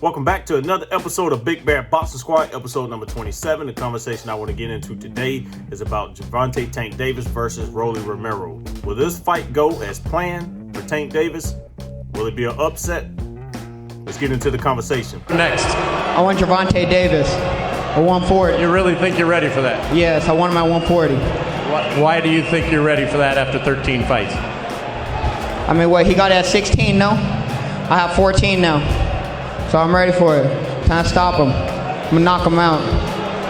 Welcome back to another episode of Big Bear Boxing Squad, episode number 27. The conversation I want to get into today is about Gervonta Tank Davis versus Romero. Will this fight go as planned for Tank Davis? Will it be an upset? Let's get into the conversation. Next. I want Gervonta Davis, a 140. You really think you're ready for that? Yes, I want him at 140. Why do you think you're ready for that after 13 fights? I mean, what, he got it at 16 now? I have 14 now. So I'm ready for it. Time to stop him. I'm gonna knock him out.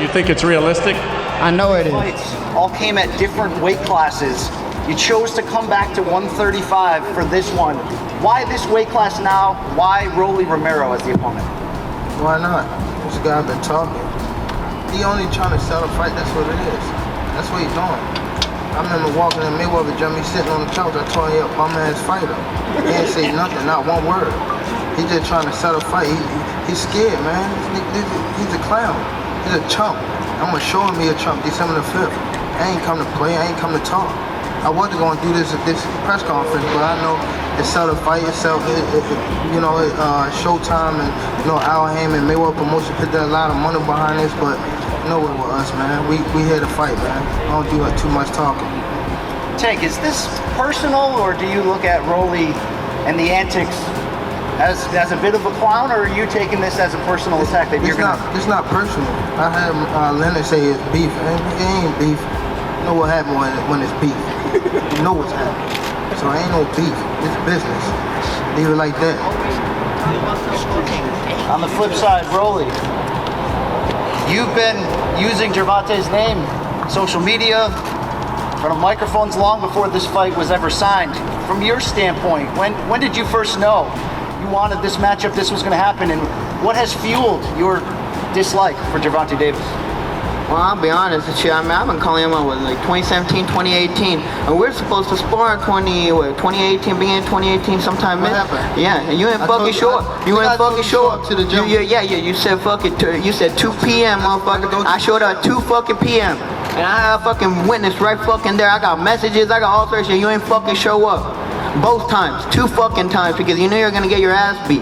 You think it's realistic? I know it is. Fights all came at different weight classes. You chose to come back to 135 for this one. Why this weight class now? Why Romero as the opponent? Why not? This guy been talking. He only trying to sell a fight, that's what it is. That's what he's doing. I remember walking in Mayweather gym, me sitting on the couch, I told him, my man's fighter. He ain't say nothing, not one word. He just trying to sell a fight. He's scared, man. He's a clown. He's a chump. I'm gonna show him he a chump December the 5th. I ain't come to play, I ain't come to talk. I wasn't gonna do this at this press conference, but I know it's sell the fight itself, Showtime and Al Hammond, Mayweather Promotion put a lot of money behind this, but know it with us, man. We here to fight, man. I don't do too much talking. Tank, is this personal, or do you look at Rolly and the antics as a bit of a clown, or are you taking this as a personal attack that you're gonna? It's not personal. I had Leonard say it's beef. It ain't beef. You know what happened when it's beef. You know what's happening. So it ain't no beef. It's business. Leave it like that. On the flip side, Rolly, you've been using Gervonta's name, social media, in front of microphones long before this fight was ever signed. From your standpoint, when did you first know you wanted this matchup, this was going to happen, and what has fueled your dislike for Gervonta Davis? Well, I'll be honest with you. I mean, I've been calling him out with like 2017, 2018. And we're supposed to spar 2018, beginning 2018, sometime mid. What happened? Yeah, and you ain't fucking show up. You ain't fucking show up to the gym. Yeah. You said fuck it. You said 2 p.m., motherfucker. I showed up at 2 fucking p.m. And I fucking witness right fucking there. I got messages. I got all sorts of shit. You ain't fucking show up. Both times. 2 fucking times because you knew you were gonna get your ass beat.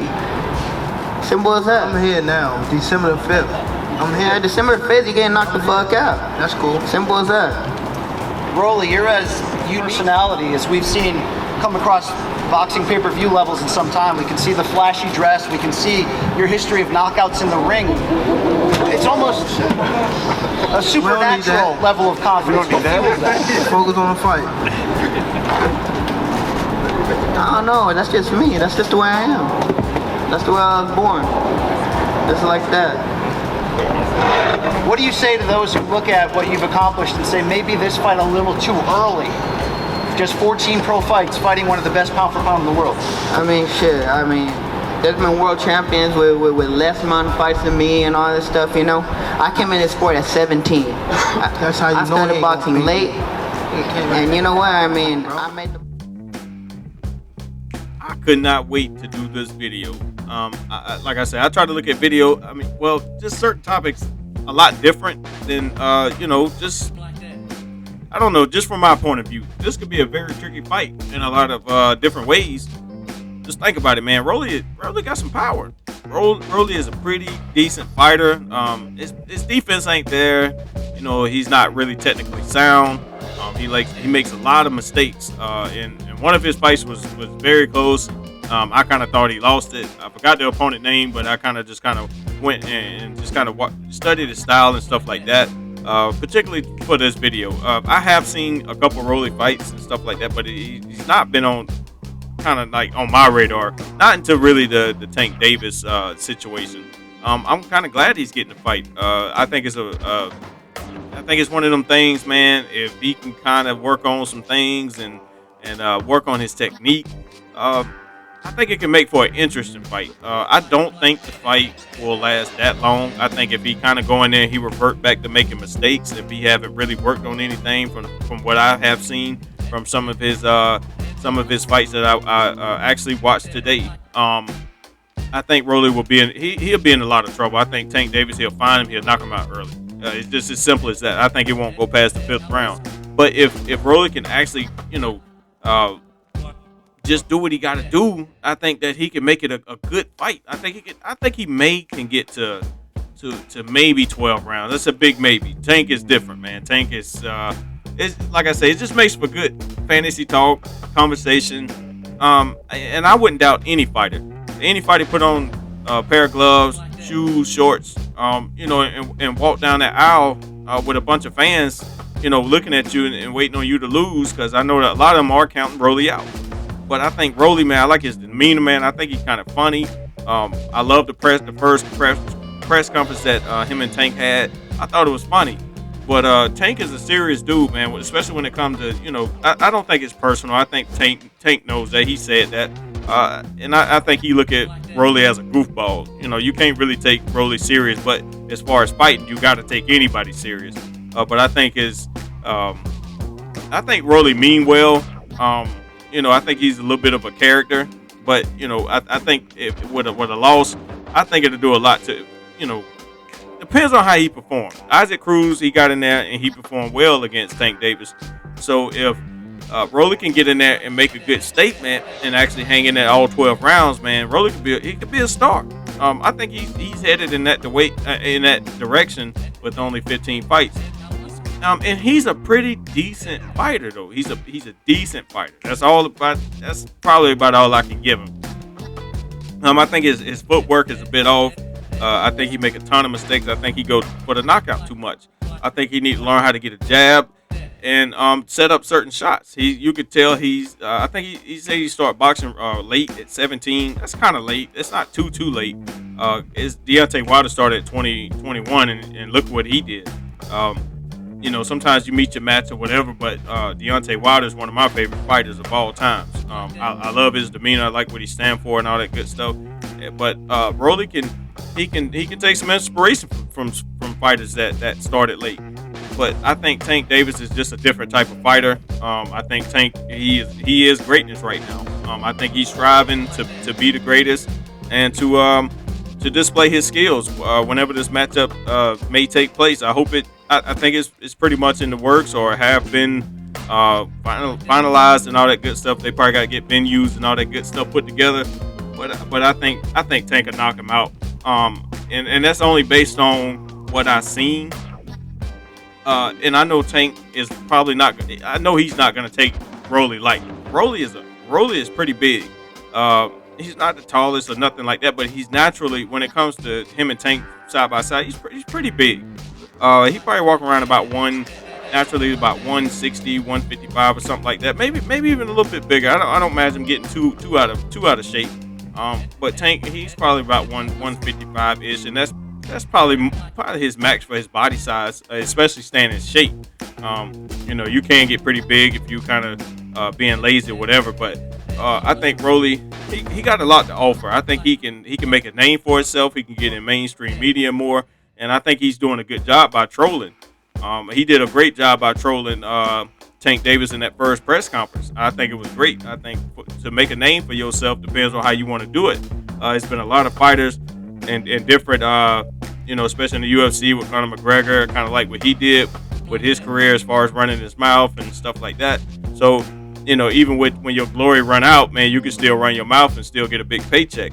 Simple as that. I'm here now, December the 5th. I'm here. December 5th, you getting knocked the fuck out. That's cool. Simple as that. Rolly, you're as unique personality as we've seen come across boxing pay-per-view levels in some time. We can see the flashy dress. We can see your history of knockouts in the ring. It's almost a supernatural level of confidence. What fuels that? Focus on the fight. I don't know. That's just me. That's just the way I am. That's the way I was born. Just like that. What do you say to those who look at what you've accomplished and say maybe this fight a little too early? Just 14 pro fights, fighting one of the best pound for pound in the world. I mean, shit. I mean, there's been world champions with less amount of fights than me and all this stuff, you know. I came in this sport at 17. That's how you I started boxing late. And you know what? I mean, I made the... I could not wait to do this video. Like I said, I try to look at video. I mean, well, just certain topics a lot different than, just, I don't know, just from my point of view. This could be a very tricky fight in a lot of different ways. Just think about it, man. Rolly got some power. Rolly is a pretty decent fighter. His defense ain't there. You know, he's not really technically sound. He makes a lot of mistakes. And one of his fights was very close. I kind of thought he lost it. I forgot the opponent name, but I kind of went and just kind of studied his style and stuff like that. Particularly for this video. I have seen a couple Rolly fights and stuff like that, but he's not been on kind of like on my radar. Not until really the Tank Davis situation. I'm kind of glad he's getting the fight. I think it's one of them things, man. If he can kind of work on some things and work on his technique, I think it can make for an interesting fight. I don't think the fight will last that long. I think if he kind of go in there, he revert back to making mistakes. If he haven't really worked on anything from what I have seen from some of his fights that I actually watched today. I think Rolly will be he'll be in a lot of trouble. I think Tank Davis, he'll find him, he'll knock him out early. It's just as simple as that. I think it won't go past the 5th round. But if Rolly can actually, just do what he got to do, I think that he can make it a good fight. I think he can get to maybe 12 rounds. That's a big maybe. Tank is different, man. Tank is it's like I say, it just makes for good fantasy talk, conversation. And I wouldn't doubt any fighter. Any fighter put on a pair of gloves, shoes, shorts, and walk down that aisle with a bunch of fans, looking at you and waiting on you to lose, because I know that a lot of them are counting Rolly out. But I think Rolly, man, I like his demeanor, man. I think he's kind of funny. I love the first press conference that him and Tank had. I thought it was funny. But Tank is a serious dude, man, especially when it comes to, I don't think it's personal. I think Tank knows that. He said that. And I think he look at Rolly as a goofball. You can't really take Rolly serious, but as far as fighting, you got to take anybody serious. But I think Rolly mean well. I think he's a little bit of a character, but I think with a loss, I think it'll do a lot to, depends on how he performed. Isaac Cruz, he got in there and he performed well against Tank Davis. So if Rolly can get in there and make a good statement and actually hang in there all 12 rounds, man, Rolly could be a star. I think he's headed in that direction with only 15 fights. And he's a pretty decent fighter, though. He's a decent fighter. That's probably about all I can give him. I think his footwork is a bit off. I think he make a ton of mistakes. I think he goes for the knockout too much. I think he needs to learn how to get a jab and set up certain shots. You could tell I think he said he started boxing late at 17. That's kind of late. It's not too late. Deontay Wilder started at 21, and look what he did. Sometimes you meet your match or whatever, but Deontay Wilder is one of my favorite fighters of all times. I love his demeanor. I like what he stands for and all that good stuff. But Rolly can take some inspiration from fighters that started late. But I think Tank Davis is just a different type of fighter. I think Tank he is greatness right now. I think he's striving to be the greatest and to display his skills whenever this matchup may take place. I think it's pretty much in the works or have been finalized and all that good stuff. They probably got to get venues and all that good stuff put together. But I think Tank can knock him out. And that's only based on what I've seen. And I know Tank is probably not. I know he's not going to take Rolly lightly. Rolly is pretty big. He's not the tallest or nothing like that, but he's naturally, when it comes to him and Tank side by side, he's pretty big. He probably walk around about 160, 155 or something like that. Maybe even a little bit bigger. I don't imagine him getting too out of shape. But Tank, he's probably about 155 ish, and that's probably his max for his body size, especially staying in shape. You can get pretty big if you kind of being lazy or whatever, but I think Rolly, he got a lot to offer. I think he can make a name for himself. He can get in mainstream media more, and I think he's doing a good job by trolling. He did a great job by trolling Tank Davis in that first press conference. I think it was great. I think to make a name for yourself depends on how you want to do it. It's been a lot of fighters and different, especially in the UFC with Conor McGregor, kind of like what he did with his career as far as running his mouth and stuff like that. So, even when your glory run out, man, you can still run your mouth and still get a big paycheck.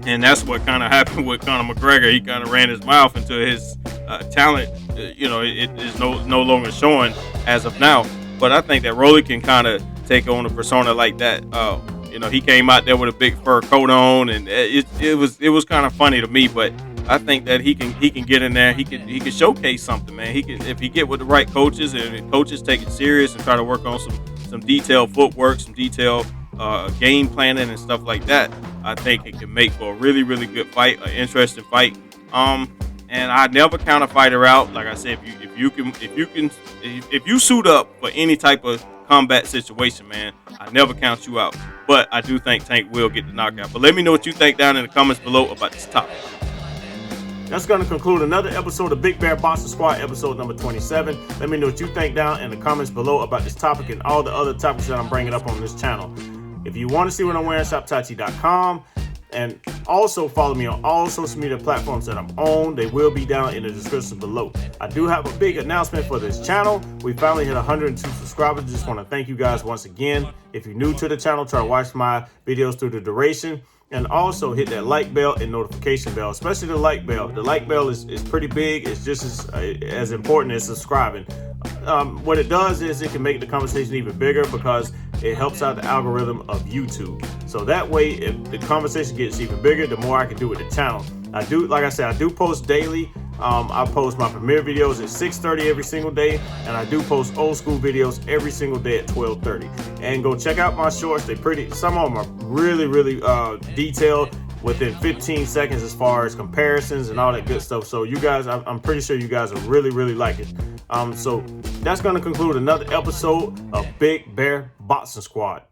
And that's what kind of happened with Conor McGregor. He kind of ran his mouth until his talent, it is no longer showing as of now. But I think that Rolly can kind of take on a persona like that. He came out there with a big fur coat on, and it was kind of funny to me. But I think that he can get in there. He can showcase something, man. If he get with the right coaches and the coaches take it serious and try to work on some detailed footwork, some detailed game planning and stuff like that. I think it can make for a really, really good fight, an interesting fight. And I never count a fighter out. Like I said, if you suit up for any type of combat situation, man, I never count you out. But I do think Tank will get the knockout. But let me know what you think down in the comments below about this topic. That's going to conclude another episode of Big Bear Boxing Squad, episode number 27. Let me know what you think down in the comments below about this topic and all the other topics that I'm bringing up on this channel. If you want to see what I'm wearing, shoptachi.com. And also follow me on all social media platforms that I'm on. They will be down in the description below. I do have a big announcement for this channel. We finally hit 102 subscribers. Just want to thank you guys once again. If you're new to the channel, try to watch my videos through the duration. And also hit that like bell and notification bell, especially the like bell. The like bell is pretty big. It's just as important as subscribing. What it does is it can make the conversation even bigger because it helps out the algorithm of YouTube. So that way, if the conversation gets even bigger, the more I can do with the channel. I do, like I said, I do post daily. I post my premiere videos at 6:30 every single day, and I do post old school videos every single day at 12:30. And go check out my shorts. Some of them are really detailed, within 15 seconds as far as comparisons and all that good stuff. So you guys, I'm pretty sure you guys will really like it. So that's going to conclude another episode of Big Bear Boxing Squad.